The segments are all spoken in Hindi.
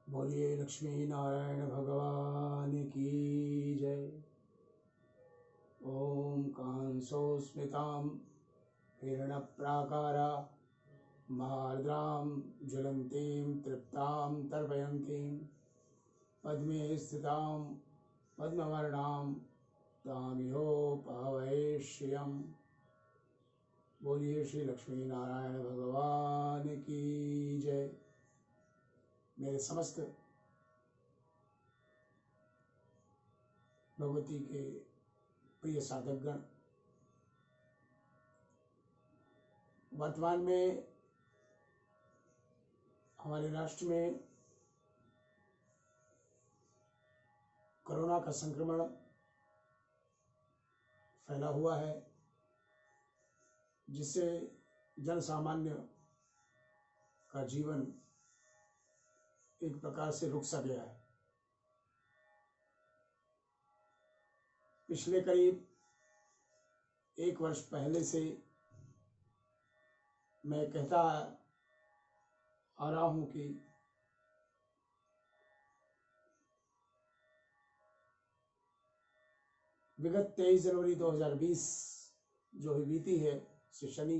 बोलिए लक्ष्मी नारायण भगवान की जय। ओम कांसो स्मृतां हिरण्यप्राकारा महार्द्रां ज्वलंतीं तृप्तां तर्पयन्तीं पद्मे स्थितां पद्मवर्णां तामिहोपहवै श्रियम्। बोलिए श्री लक्ष्मी नारायण भगवान की जय। मेरे समस्त भगवती के प्रिय साधकगण, वर्तमान में हमारे राष्ट्र में कोरोना का संक्रमण फैला हुआ है, जिससे जन सामान्य का जीवन एक प्रकार से रुक सा गया है। पिछले करीब 1 वर्ष पहले से मैं कहता आ रहा हूं कि विगत 23 जनवरी 2020 जो ही बीती है से शनि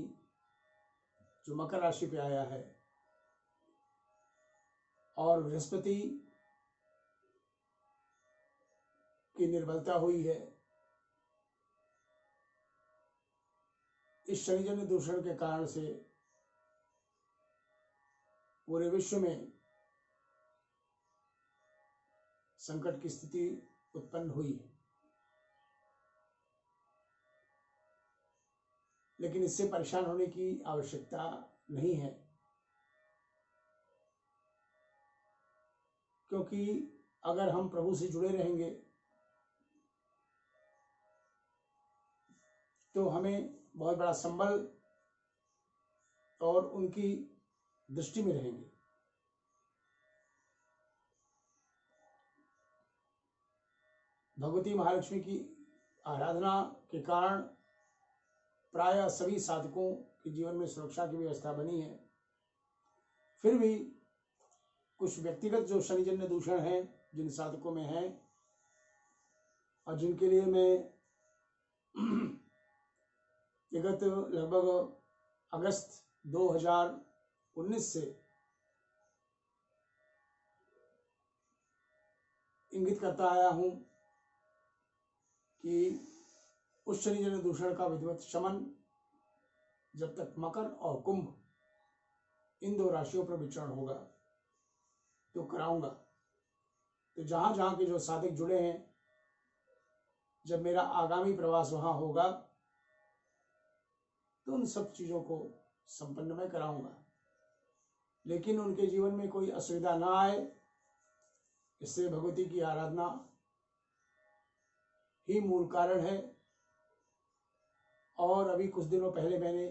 जो मकर राशि पे आया है और बृहस्पति की निर्बलता हुई है, इस शनिजन्य दूषण के कारण से पूरे विश्व में संकट की स्थिति उत्पन्न हुई है। लेकिन इससे परेशान होने की आवश्यकता नहीं है, क्योंकि अगर हम प्रभु से जुड़े रहेंगे तो हमें बहुत बड़ा संबल और उनकी दृष्टि में रहेंगे। भगवती महालक्ष्मी की आराधना के कारण प्रायः सभी साधकों के जीवन में सुरक्षा की व्यवस्था बनी है। फिर भी कुछ व्यक्तिगत जो शनिजन्य दूषण है जिन साधकों में है और जिनके लिए मैं विगत लगभग अगस्त 2019 से इंगित करता आया हूं कि उस शनिजन्य दूषण का विधिवत शमन जब तक मकर और कुंभ इन 2 राशियों पर विचरण होगा तो कराऊंगा। तो जहां जहां के जो साधक जुड़े हैं, जब मेरा आगामी प्रवास वहां होगा तो उन सब चीजों को संपन्न मैं कराऊंगा, लेकिन उनके जीवन में कोई असुविधा ना आए, इससे भगवती की आराधना ही मूल कारण है। और अभी कुछ दिनों पहले मैंने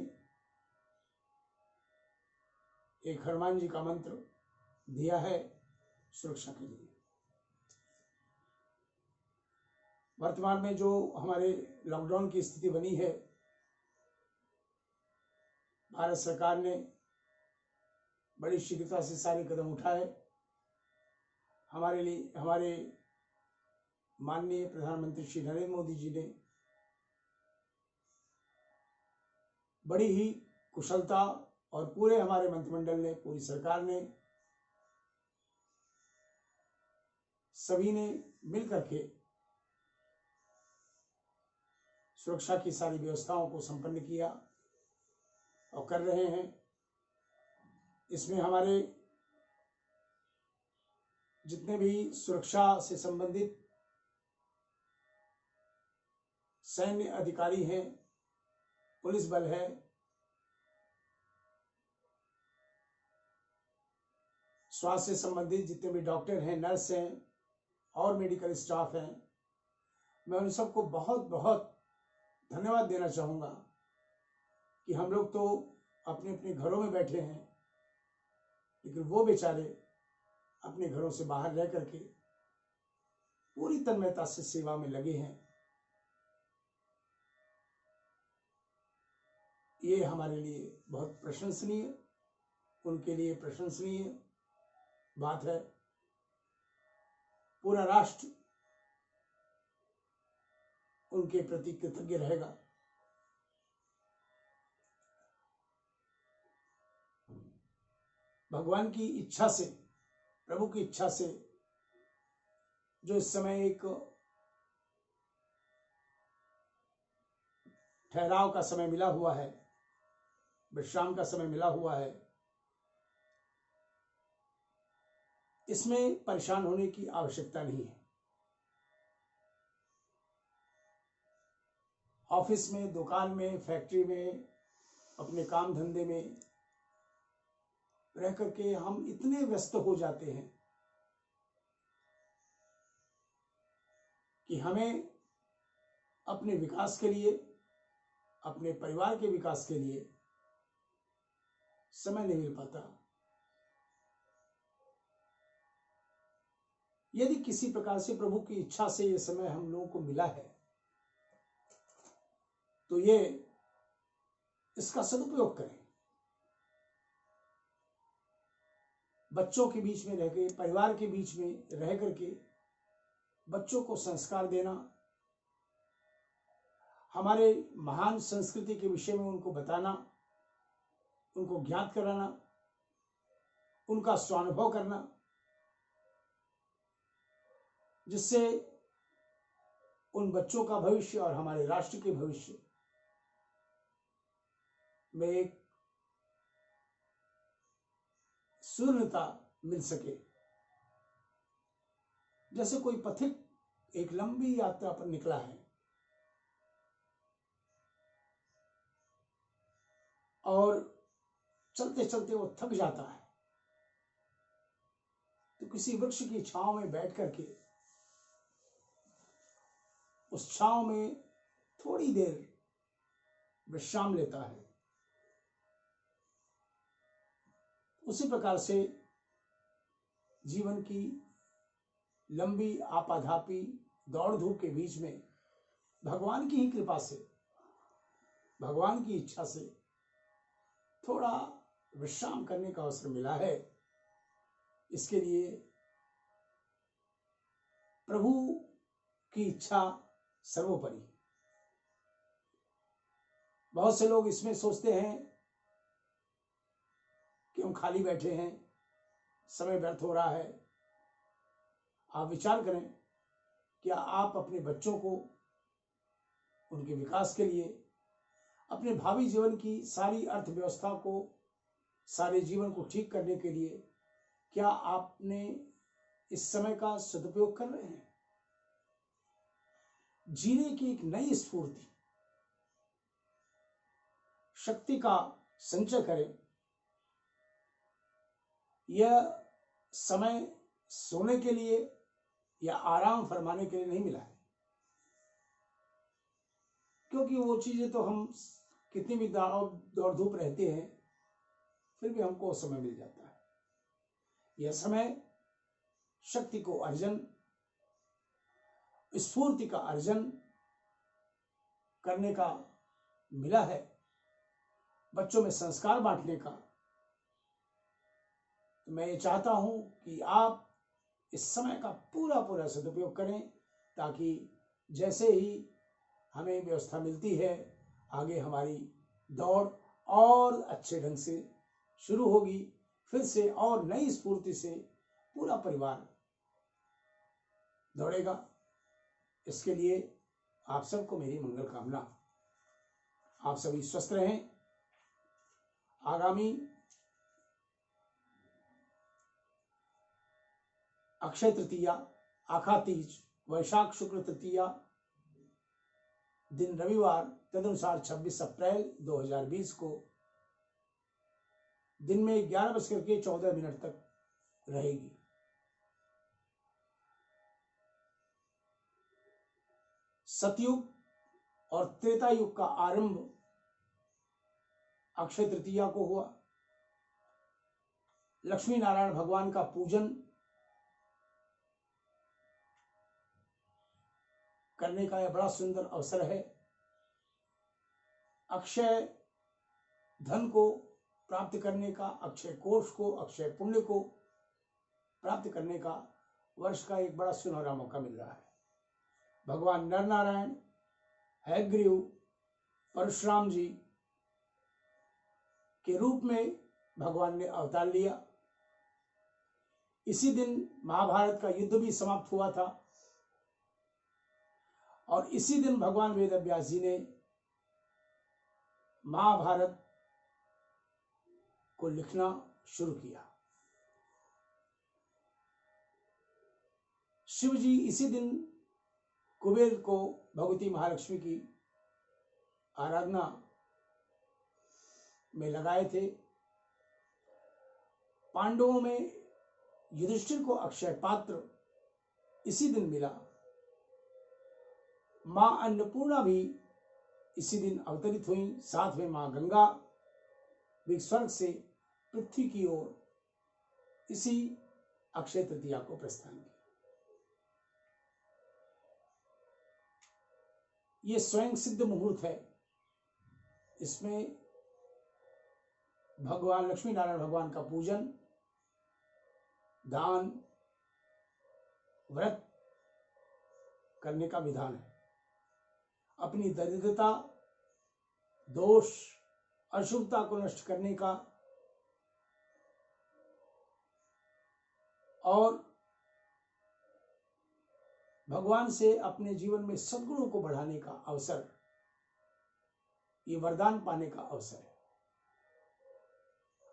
एक हनुमान जी का मंत्र दिया है सुरक्षा के लिए। वर्तमान में जो हमारे लॉकडाउन की स्थिति बनी है, भारत सरकार ने बड़ी शीघ्रता से सारे कदम उठाए। हमारे लिए हमारे माननीय प्रधानमंत्री श्री नरेंद्र मोदी जी ने बड़ी ही कुशलता और पूरे हमारे मंत्रिमंडल ने, पूरी सरकार ने, सभी ने मिलकर के सुरक्षा की सारी व्यवस्थाओं को संपन्न किया और कर रहे हैं। इसमें हमारे जितने भी सुरक्षा से संबंधित सैन्य अधिकारी हैं, पुलिस बल है, स्वास्थ्य से संबंधित जितने भी डॉक्टर हैं, नर्स हैं और मेडिकल स्टाफ हैं, मैं उन सबको बहुत बहुत धन्यवाद देना चाहूँगा कि हम लोग तो अपने अपने घरों में बैठे हैं, लेकिन वो बेचारे अपने घरों से बाहर रह करके पूरी तन्मयता से सेवा में लगे हैं। ये हमारे लिए बहुत प्रशंसनीय, उनके लिए प्रशंसनीय बात है पूरा राष्ट्र उनके प्रति कृतज्ञ रहेगा। भगवान की इच्छा से, प्रभु की इच्छा से जो इस समय एक ठहराव का समय मिला हुआ है, विश्राम का समय मिला हुआ है, इसमें परेशान होने की आवश्यकता नहीं है। ऑफिस में, दुकान में, फैक्ट्री में, अपने काम धंधे में रह करके हम इतने व्यस्त हो जाते हैं कि हमें अपने विकास के लिए, अपने परिवार के विकास के लिए समय नहीं मिल पाता। यदि किसी प्रकार से प्रभु की इच्छा से यह समय हम लोगों को मिला है तो ये इसका सदुपयोग करें। बच्चों के बीच में रह के, परिवार के बीच में रह करके बच्चों को संस्कार देना, हमारे महान संस्कृति के विषय में उनको बताना, उनको ज्ञात कराना, उनका स्वानुभव करना, जिससे उन बच्चों का भविष्य और हमारे राष्ट्र के भविष्य में एक सूर्यता मिल सके। जैसे कोई पथिक एक लंबी यात्रा पर निकला है और चलते चलते वो थक जाता है, तो किसी वृक्ष की छांव में बैठ करके उस छांव में थोड़ी देर विश्राम लेता है। उसी प्रकार से जीवन की लंबी आपाधापी दौड़ धूप के बीच में भगवान की ही कृपा से, भगवान की इच्छा से थोड़ा विश्राम करने का अवसर मिला है। इसके लिए प्रभु की इच्छा सर्वोपरि। बहुत से लोग इसमें सोचते हैं कि हम खाली बैठे हैं, समय व्यर्थ हो रहा है। आप विचार करें, क्या आप अपने बच्चों को उनके विकास के लिए, अपने भावी जीवन की सारी अर्थव्यवस्था को, सारे जीवन को ठीक करने के लिए क्या आपने इस समय का सदुपयोग कर रहे हैं? जीने की एक नई स्फूर्ति, शक्ति का संचय करें। यह समय सोने के लिए या आराम फरमाने के लिए नहीं मिला है, क्योंकि वो चीजें तो हम कितनी भी दौड़ धूप रहते हैं फिर भी हमको समय मिल जाता है। यह समय शक्ति को अर्जन, स्फूर्ति का अर्जन करने का मिला है, बच्चों में संस्कार बांटने का। तो मैं ये चाहता हूं कि आप इस समय का पूरा पूरा सदुपयोग करें, ताकि जैसे ही हमें व्यवस्था मिलती है आगे हमारी दौड़ और अच्छे ढंग से शुरू होगी। फिर से और नई स्फूर्ति से पूरा परिवार दौड़ेगा। इसके लिए आप सबको मेरी मंगल कामना। आप सभी स्वस्थ रहें। आगामी अक्षय तृतीया, आखा तीज, वैशाख शुक्ल तृतीया दिन रविवार, तदनुसार 26 अप्रैल 2020 को दिन में 11:14 तक रहेगी। सतयुग और त्रेता युग का आरंभ अक्षय तृतीया को हुआ। लक्ष्मी नारायण भगवान का पूजन करने का यह बड़ा सुंदर अवसर है। अक्षय धन को प्राप्त करने का, अक्षय कोष को, अक्षय पुण्य को प्राप्त करने का वर्ष का एक बड़ा सुनहरा मौका मिल रहा है। भगवान नर नारायण, हयग्रीव, परशुराम जी के रूप में भगवान ने अवतार लिया। इसी दिन महाभारत का युद्ध भी समाप्त हुआ था और इसी दिन भगवान वेद व्यास जी ने महाभारत को लिखना शुरू किया। शिव जी इसी दिन कुबेर को भगवती महालक्ष्मी की आराधना में लगाए थे। पांडवों में युधिष्ठिर को अक्षय पात्र इसी दिन मिला। मां अन्नपूर्णा भी इसी दिन अवतरित हुई। साथ में मां गंगा भी स्वर्ग से पृथ्वी की ओर इसी अक्षय तृतीया को प्रस्थान किया। ये स्वयं सिद्ध मुहूर्त है। इसमें भगवान लक्ष्मी नारायण भगवान का पूजन, दान, व्रत करने का विधान है। अपनी दरिद्रता, दोष, अशुभता को नष्ट करने का और भगवान से अपने जीवन में सद्गुणों को बढ़ाने का अवसर, ये वरदान पाने का अवसर है।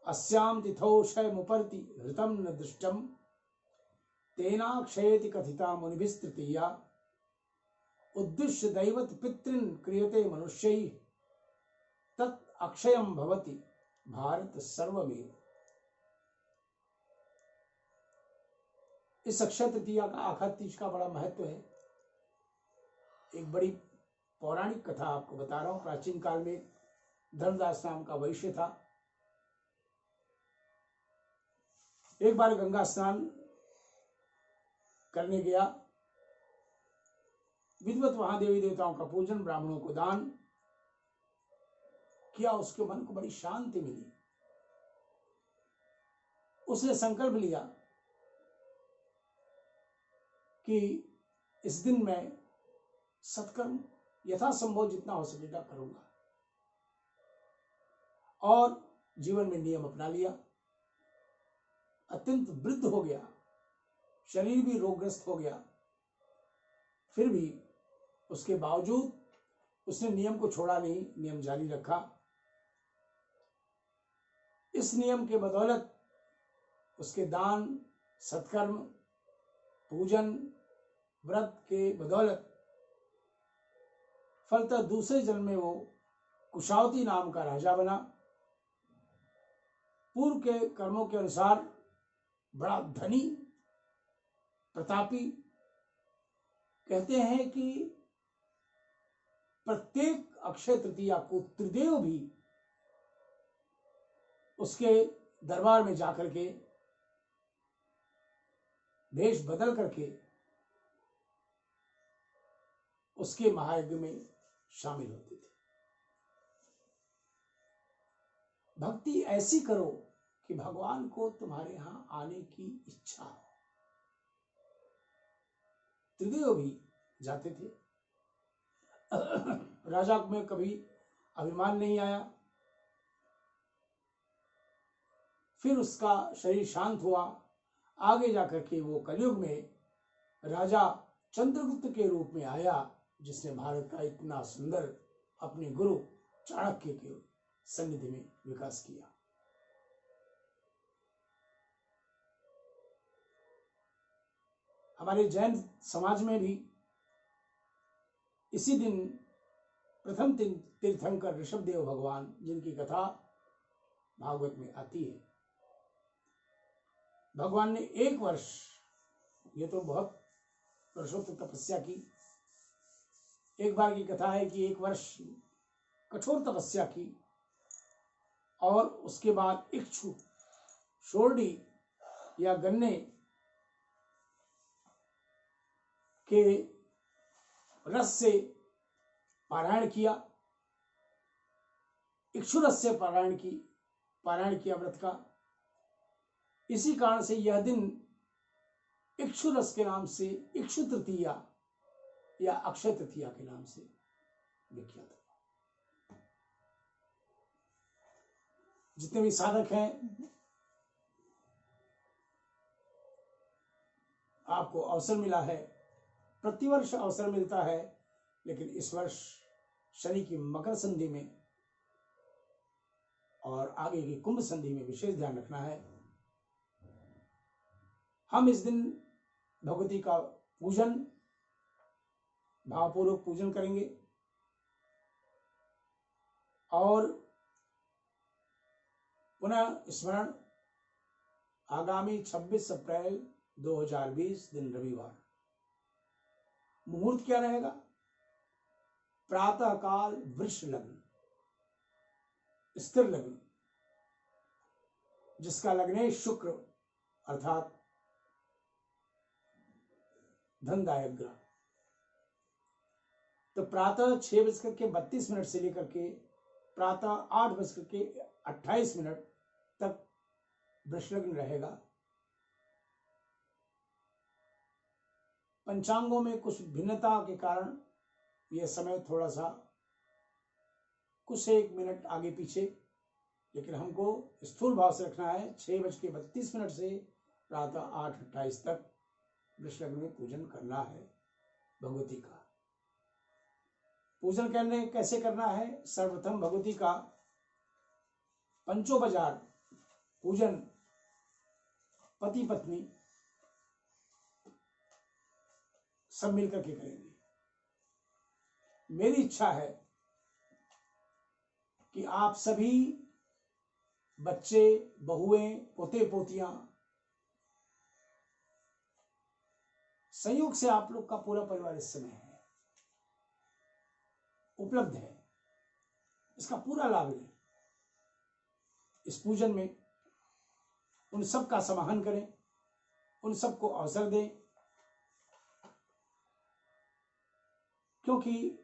अस्याम तिथौ क्षयमुपरति ऋतं न दृष्टम तेना क्षयति कथिता मुनिभिस्तृतीया उद्दिश्य दैवत पितृन् क्रियते मनुष्यैः तत् अक्षयम भवति भारत सर्वमेव। इस अक्षय तृतीया का, आखा तीज का बड़ा महत्व है। एक बड़ी पौराणिक कथा आपको बता रहा हूं। प्राचीन काल में धर्मदास नाम का वैश्य था। एक बार गंगा स्नान करने गया। विधिवत वहां देवी देवताओं का पूजन, ब्राह्मणों को दान किया। उसके मन को बड़ी शांति मिली। उसने संकल्प लिया कि इस दिन मैं सत्कर्म यथासंभव जितना हो सकेगा करूंगा, और जीवन में नियम अपना लिया। अत्यंत वृद्ध हो गया, शरीर भी रोगग्रस्त हो गया, फिर भी उसके बावजूद उसने नियम को छोड़ा नहीं, नियम जारी रखा। इस नियम के बदौलत उसके दान, सत्कर्म, पूजन, व्रत के बदौलत फलतः दूसरे जन्म में वो कुशावती नाम का राजा बना। पूर्व के कर्मों के अनुसार बड़ा धनी, प्रतापी। कहते हैं कि प्रत्येक अक्षय तृतीया को त्रिदेव भी उसके दरबार में जाकर के वेश बदल करके उसके महायज्ञ में शामिल होते थे। भक्ति ऐसी करो कि भगवान को तुम्हारे यहां आने की इच्छा हो। त्रिदेव भी जाते थे। राजा में कभी अभिमान नहीं आया। फिर उसका शरीर शांत हुआ। आगे जाकर के वो कलयुग में राजा चंद्रगुप्त के रूप में आया, जिसने भारत का इतना सुंदर अपने गुरु चाणक्य के सन्निधि में विकास किया। हमारे जैन समाज में भी इसी दिन प्रथम तीर्थंकर ऋषभदेव भगवान, जिनकी कथा भागवत में आती है, भगवान ने 1 वर्ष, ये तो बहुत वर्षों तक तपस्या की। एक बार की कथा है कि 1 वर्ष कठोर तपस्या की और उसके बाद इक्षु, शोरडी या गन्ने के रस से पारायण किया। इक्षु रस से पारायण किया व्रत का। इसी कारण से यह दिन इक्षु रस के नाम से इक्षु तृतीया या अक्षय तृतीया के नाम से विख्यात है। जितने भी साधक हैं, आपको अवसर मिला है, प्रतिवर्ष अवसर मिलता है, लेकिन इस वर्ष शनि की मकर संधि में और आगे की कुंभ संधि में विशेष ध्यान रखना है। हम इस दिन भगवती का पूजन, भावपूर्वक पूजन करेंगे और पुनः स्मरण, आगामी 26 अप्रैल 2020 दिन रविवार, मुहूर्त क्या रहेगा? प्रातः काल वृष लग्न, स्थिर लग्न, जिसका लग्न शुक्र अर्थात धनदायक ग्रह। तो प्रातः 6:32 से लेकर के प्रातः 8:28 तक वृष लग्न रहेगा। पंचांगों में कुछ भिन्नता के कारण यह समय थोड़ा सा कुछ 1 मिनट आगे पीछे, लेकिन हमको स्थूल भाव से रखना है। 6:32 से प्रातः 8:28 तक वृष लग्न में पूजन करना है भगवती का। पूजन करने कैसे करना है? सर्वप्रथम भगवती का पंचोपचार पूजन पति पत्नी सब मिलकर के करेंगे। मेरी इच्छा है कि आप सभी बच्चे, बहुएं, पोते पोतियां, संयोग से आप लोग का पूरा परिवार इस समय है, उपलब्ध है, इसका पूरा लाभ लें। इस पूजन में उन सब का समाहन करें, उन सबको अवसर दें, क्योंकि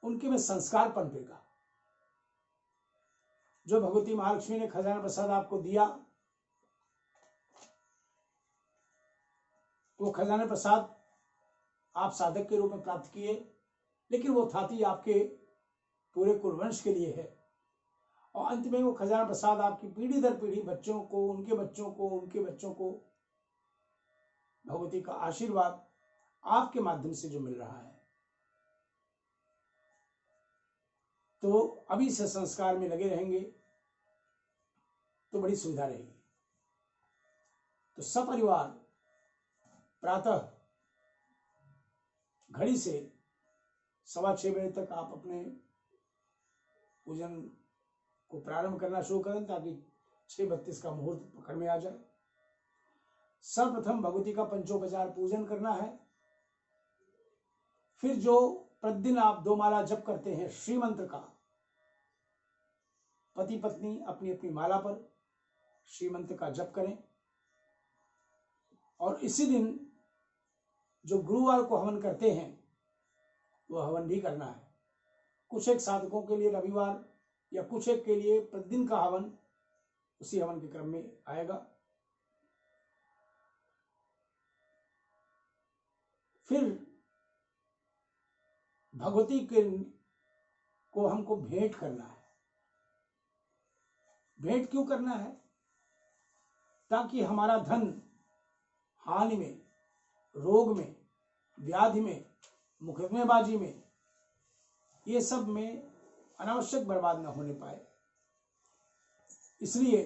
उनके में संस्कार पनपेगा। जो भगवती महालक्ष्मी ने खजाना प्रसाद आपको दिया, वो खजाना प्रसाद आप साधक के रूप में प्राप्त किए, लेकिन वो थाती आपके पूरे कुलवंश के लिए है। और अंत में वो खजाना प्रसाद आपकी पीढ़ी दर पीढ़ी बच्चों को, उनके बच्चों को, उनके बच्चों को भगवती का आशीर्वाद आपके माध्यम से जो मिल रहा है। तो अभी से संस्कार में लगे रहेंगे तो बड़ी सुविधा रहेगी। तो सपरिवार प्रातः घड़ी से 6:15 बजे तक आप अपने पूजन को प्रारंभ करना शुरू करें, ताकि 6:32 का मुहूर्त पकड़ में आ जाए। सर्वप्रथम भगवती का पंचोपचार पूजन करना है। फिर जो प्रतिदिन आप 2 माला जप करते हैं श्री मंत्र का, पति पत्नी अपनी अपनी माला पर श्री मंत्र का जप करें। और इसी दिन जो गुरुवार को हवन करते हैं वो हवन भी करना है। कुछ एक साधकों के लिए रविवार या कुछ एक के लिए प्रतिदिन का हवन उसी हवन के क्रम में आएगा। फिर भगवती के को हमको भेंट करना है। भेंट क्यों करना है? ताकि हमारा धन हानि में, रोग में, व्याधि में, मुकदमेबाजी में, ये सब में अनावश्यक बर्बाद न होने पाए, इसलिए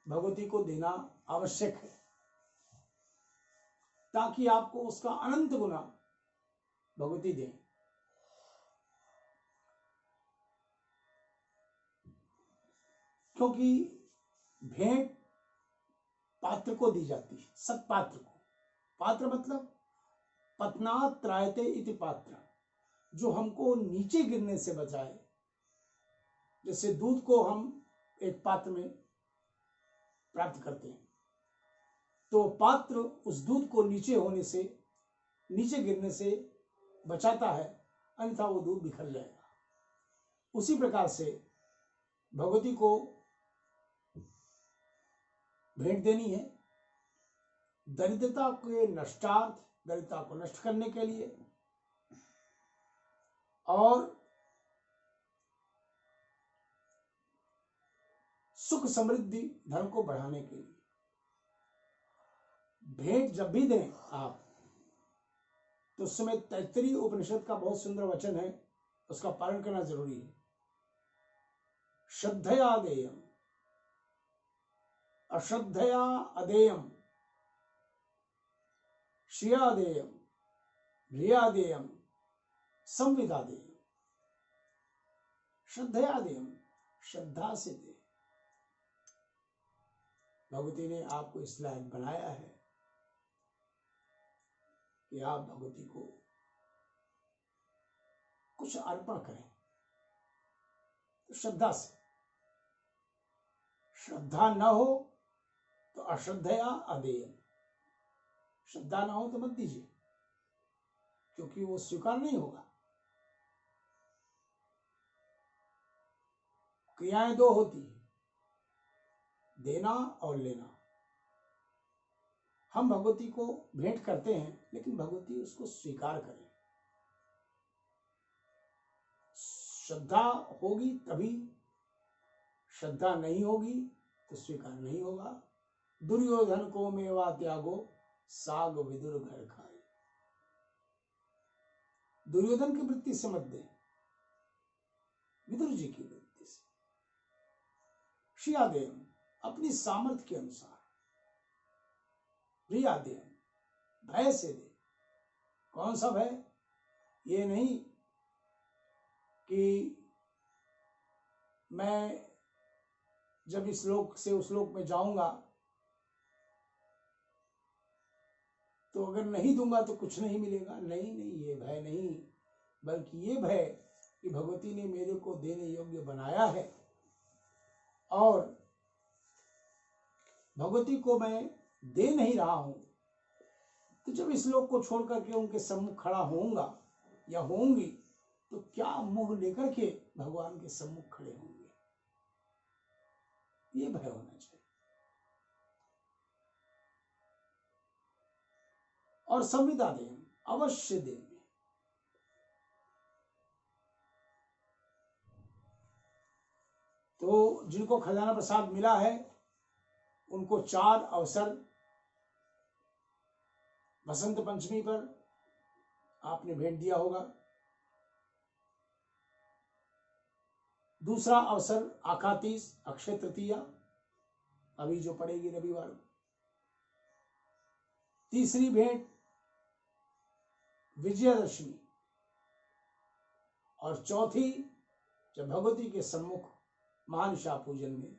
भगवती को देना आवश्यक है, ताकि आपको उसका अनंत गुना भगवती दें। क्योंकि भेंट पात्र को दी जाती है, सत्पात्र को। पात्र मतलब पतनात् त्रायते इति पात्र, जो हमको नीचे गिरने से बचाए। जैसे दूध को हम एक पात्र में प्राप्त करते हैं, तो पात्र उस दूध को नीचे होने से, नीचे गिरने से बचाता है, अन्यथा वो दूध बिखर जाएगा। उसी प्रकार से भगवती को भेंट देनी है दरिद्रता के नष्टार्थ, दरिद्रता को नष्ट करने के लिए और सुख समृद्धि धन को बढ़ाने के लिए। भेंट जब भी दें आप तो उस समय तैत्तरीय उपनिषद का बहुत सुंदर वचन है, उसका पालन करना जरूरी है। श्रद्धया देयम अश्रद्धया अदेयम श्रिया देयम रिया देयम संविदा देयम। श्रद्धया देयम, श्रद्धा से दे। भगवती ने आपको इस लायक बनाया है कि आप भगवती को कुछ अर्पण करें, तो श्रद्धा से। श्रद्धा न हो तो अश्रद्धया अदेयम, श्रद्धा ना हो तो मत दीजिए, क्योंकि वो स्वीकार नहीं होगा। क्रियाएं दो होती है, देना और लेना। हम भगवती को भेंट करते हैं, लेकिन भगवती उसको स्वीकार करें। श्रद्धा होगी तभी, श्रद्धा नहीं होगी तो स्वीकार नहीं होगा। दुर्योधन को मेवा त्यागो साग विदुर घर खाए। दुर्योधन की वृत्ति से मत दे, विदुर जी की वृत्ति से। श्रियादेव अपनी सामर्थ्य के अनुसार, प्रियादेव भय से दे। कौन सा भय? ये नहीं कि मैं जब इस लोक से उस लोक में जाऊंगा तो अगर नहीं दूंगा तो कुछ नहीं मिलेगा। नहीं नहीं, ये भय नहीं, बल्कि ये भय कि भगवती ने मेरे को देने योग्य बनाया है और भगवती को मैं दे नहीं रहा हूं, तो जब इस लोक को छोड़ करके उनके सम्मुख खड़ा होऊंगा या होंगी तो क्या मुंह लेकर के भगवान के सम्मुख खड़े होंगे, ये भय होना चाहिए। और संविदा दें, अवश्य दें। तो जिनको खजाना प्रसाद मिला है उनको 4 अवसर बसंत पंचमी पर आपने भेंट दिया होगा। दूसरा अवसर आकातीस अक्षय तृतीया, अभी जो पड़ेगी रविवार को। तीसरी भेंट विजयादशमी, और चौथी जब भगवती के सम्मुख महानिशा पूजन में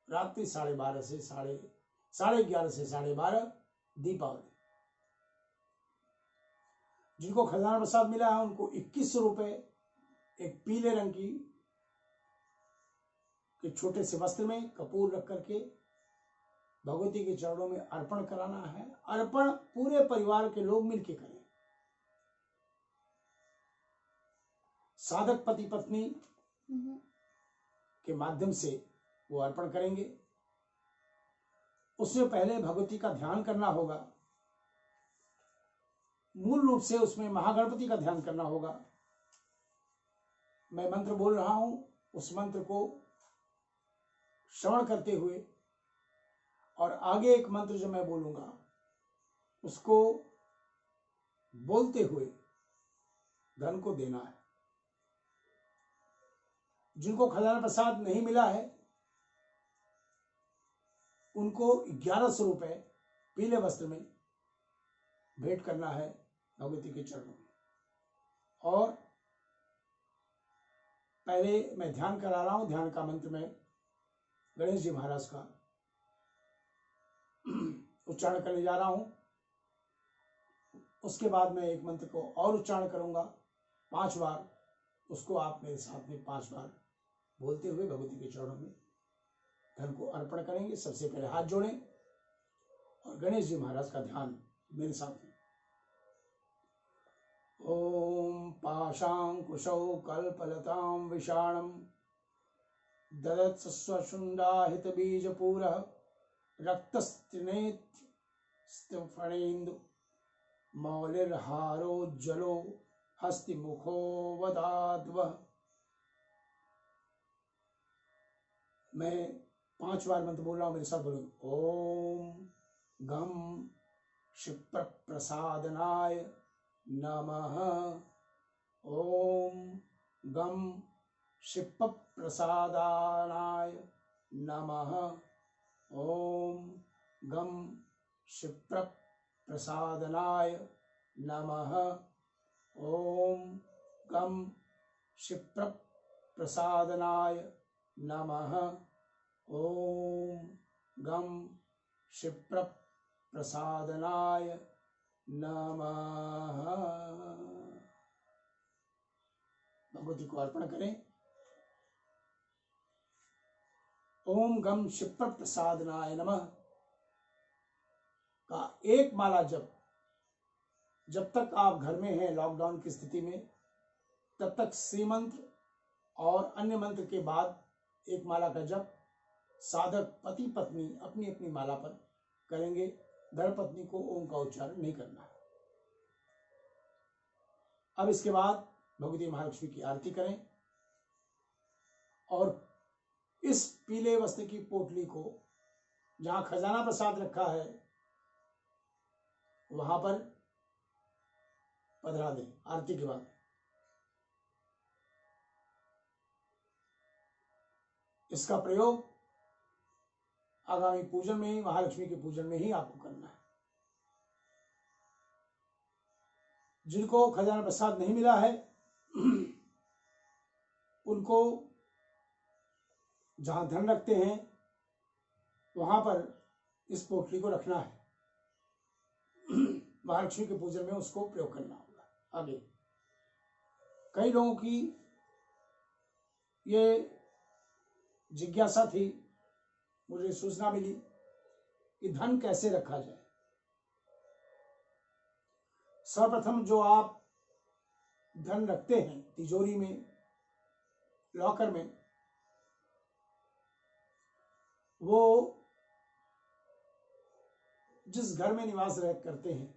रात्रि 12:30 से 11:30 से 12:30 दीपावली। जिनको खजाना प्रसाद मिला है उनको 21 रुपए एक पीले रंग की के छोटे से वस्त्र में कपूर रख करके भगवती के चरणों में अर्पण कराना है। अर्पण पूरे परिवार के लोग मिलकर करें। साधक पति पत्नी के माध्यम से वो अर्पण करेंगे। उससे पहले भगवती का ध्यान करना होगा। मूल रूप से उसमें महागणपति का ध्यान करना होगा। मैं मंत्र बोल रहा हूं, उस मंत्र को श्रवण करते हुए और आगे एक मंत्र जो मैं बोलूंगा उसको बोलते हुए धन को देना है। जिनको खजाना प्रसाद नहीं मिला है उनको 1100 रुपए पीले वस्त्र में भेंट करना है भगवती के चरणों में। और पहले मैं ध्यान करा रहा हूं, ध्यान का मंत्र मैं गणेश जी महाराज का उच्चारण करने जा रहा हूं। उसके बाद मैं एक मंत्र को और उच्चारण करूंगा 5 बार। उसको आप मेरे साथ में 5 बार बोलते हुए भगवती के चरणों में धन को अर्पण करेंगे। सबसे पहले हाथ जोड़ें और गणेश जी महाराज का ध्यान मेरे साथ में। ओम पाशांकुशौ कल्पलतां विषाणं ददत्स्वशुण्डाहितबीजपूरः रक्तस्त्रिनेत्रफणेन्दु मौलिर्हारोज्ज्वलो हस्तिमुखो वदाद्वः। मैं 5 बार मंत्र बोल रहा हूं, मेरे साथ बोलो। ओम गम क्षिप्र प्रसादनाय नमः। ओम गम क्षिप्र प्रसादनाय नमः। ओम गम क्षिप्र प्रसादनाय नमः। ओम गम क्षिप्र प्रसादनाय नमः। ओम गम क्षिप्र प्रसादनाय नमः। भगवती को अर्पण करें। ओम गम क्षिप्र प्रसादनाय नमः का एक माला जब तक आप घर में हैं लॉकडाउन की स्थिति में, तब तक श्री मंत्र और अन्य मंत्र के बाद एक माला का जप साधक पति पत्नी अपनी अपनी माला पर करेंगे। धर्मपत्नी को ओम का उच्चारण नहीं करना है। अब इसके बाद भगवती महालक्ष्मी की आरती करें और इस पीले वस्त्र की पोटली को जहां खजाना प्रसाद रखा है वहां पर पधरा दें आरती के बाद। इसका प्रयोग आगामी पूजन में ही, महालक्ष्मी के पूजन में ही आपको करना है। जिनको खजाना प्रसाद नहीं मिला है उनको जहां धन रखते हैं वहां पर इस पोटली को रखना है। महालक्ष्मी के पूजन में उसको प्रयोग करना होगा। आगे कई लोगों की ये जिज्ञासा थी, मुझे सूचना मिली कि धन कैसे रखा जाए। सर्वप्रथम जो आप धन रखते हैं तिजोरी में, लॉकर में, वो जिस घर में निवास करते हैं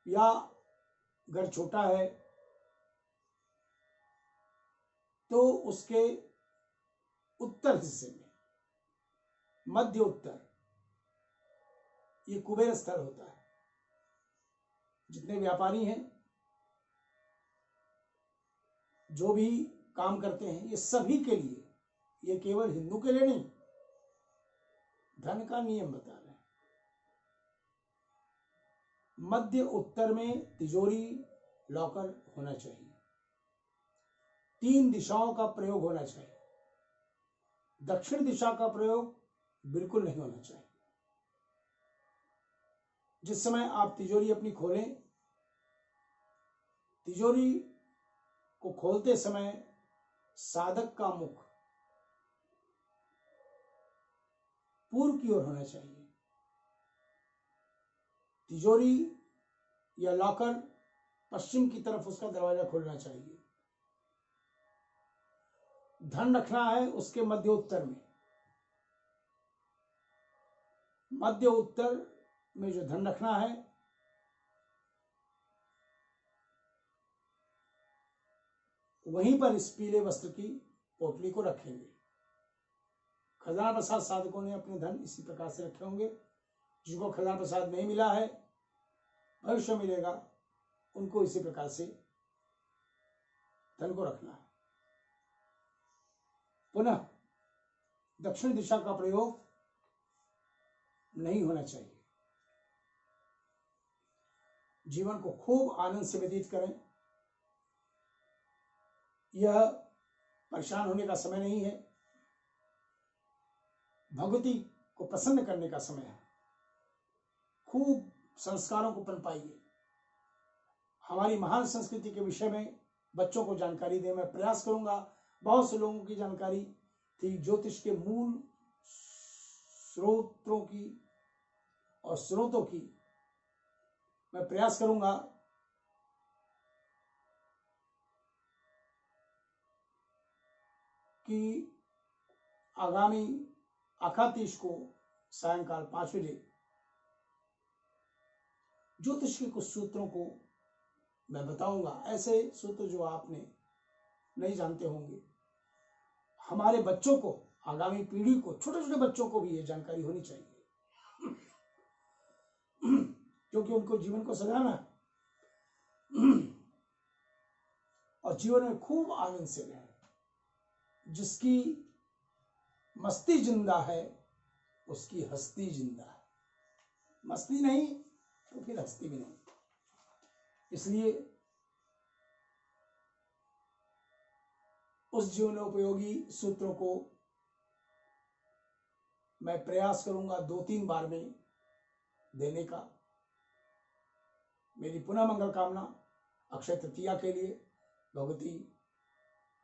या घर छोटा है तो उसके उत्तर हिस्से में, मध्य उत्तर, ये कुबेर स्थल होता है। जितने व्यापारी हैं, जो भी काम करते हैं, ये सभी के लिए, ये केवल हिंदू के लिए नहीं, धन का नियम बता रहे हैं। मध्य उत्तर में तिजोरी लॉकर होना चाहिए। 3 दिशाओं का प्रयोग होना चाहिए। दक्षिण दिशा का प्रयोग बिल्कुल नहीं होना चाहिए। जिस समय आप तिजोरी अपनी खोलें, तिजोरी को खोलते समय साधक का मुख पूर्व की ओर होना चाहिए। तिजोरी या लॉकर पश्चिम की तरफ उसका दरवाजा खोलना चाहिए। धन रखना है उसके मध्य उत्तर में। मध्य उत्तर में जो धन रखना है वहीं पर इस पीले वस्त्र की पोटली को रखेंगे। खजाना प्रसाद साधकों ने अपने धन इसी प्रकार से रखे होंगे। जिनको खजाना प्रसाद नहीं मिला है, भविष्य मिलेगा, उनको इसी प्रकार से धन को रखना है। पुनः दक्षिण दिशा का प्रयोग नहीं होना चाहिए। जीवन को खूब आनंद से व्यतीत करें। यह परेशान होने का समय नहीं है, भगवती को प्रसन्न करने का समय है। खूब संस्कारों को पनपाइए। हमारी महान संस्कृति के विषय में बच्चों को जानकारी दें। मैं प्रयास करूंगा, बहुत से लोगों की जानकारी थी ज्योतिष के मूल स्रोतों की और स्रोतों की। मैं प्रयास करूंगा कि आगामी 31 को सायंकाल 5 बजे ज्योतिष के कुछ सूत्रों को मैं बताऊंगा, ऐसे सूत्र जो आपने नहीं जानते होंगे। हमारे बच्चों को, आगामी पीढ़ी को, छोटे छोटे बच्चों को भी ये जानकारी होनी चाहिए, क्योंकि उनको जीवन को सजाना है और जीवन में खूब आनंद से रहे। जिसकी मस्ती जिंदा है उसकी हस्ती जिंदा है, मस्ती नहीं तो फिर हस्ती भी नहीं। इसलिए उस जीवनोपयोगी सूत्रों को मैं प्रयास करूंगा 2-3 बार में देने का। मेरी पुनः मंगल कामना अक्षय तृतीया के लिए। भगवती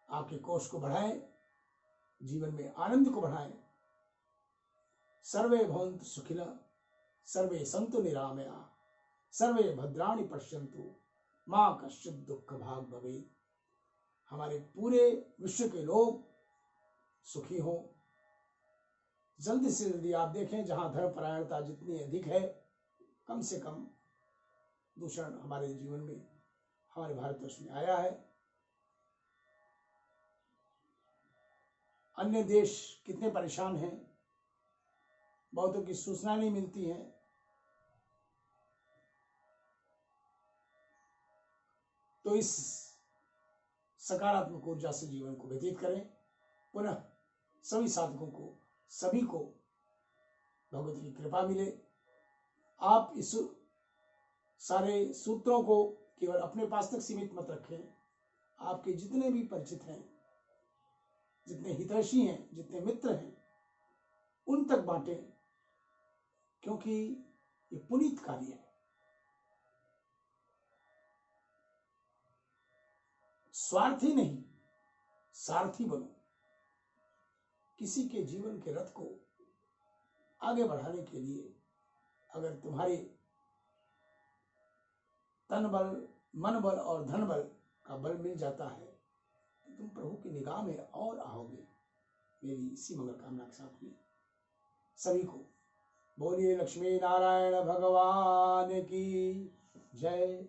आपके कोष को बढ़ाएं, जीवन में आनंद को बढ़ाएं। सर्वे भवन्तु सुखिनः, सर्वे सन्तु निरामया, सर्वे भद्राणि पश्यन्तु, मां कश्चित् दुःख भाग् भवेत्। हमारे पूरे विश्व के लोग सुखी हों। जल्दी से जल्दी आप देखें, जहां धर्मपरायणता जितनी अधिक है, कम से कम दूषण हमारे जीवन में, हमारे भारतवर्ष में आया है। अन्य देश कितने परेशान हैं, बहुतों की सूचना नहीं मिलती है। तो इस सकारात्मक ऊर्जा से जीवन को व्यतीत करें। पुनः सभी साधकों को, सभी को भगवत की कृपा मिले। आप इस सारे सूत्रों को केवल अपने पास तक सीमित मत रखें। आपके जितने भी परिचित हैं, जितने हितैषी हैं, जितने मित्र हैं, उन तक बांटें, क्योंकि ये पुनीत कार्य है। स्वार्थी नहीं, सारथी बनो। किसी के जीवन के रथ को आगे बढ़ाने के लिए अगर तुम्हारे तन बल, मन बल और धन बल का बल मिल जाता है तो तुम प्रभु की निगाह में और आओगे। मेरी इसी मंगल कामना के साथ में सभी को बोलिए लक्ष्मी नारायण भगवान की जय।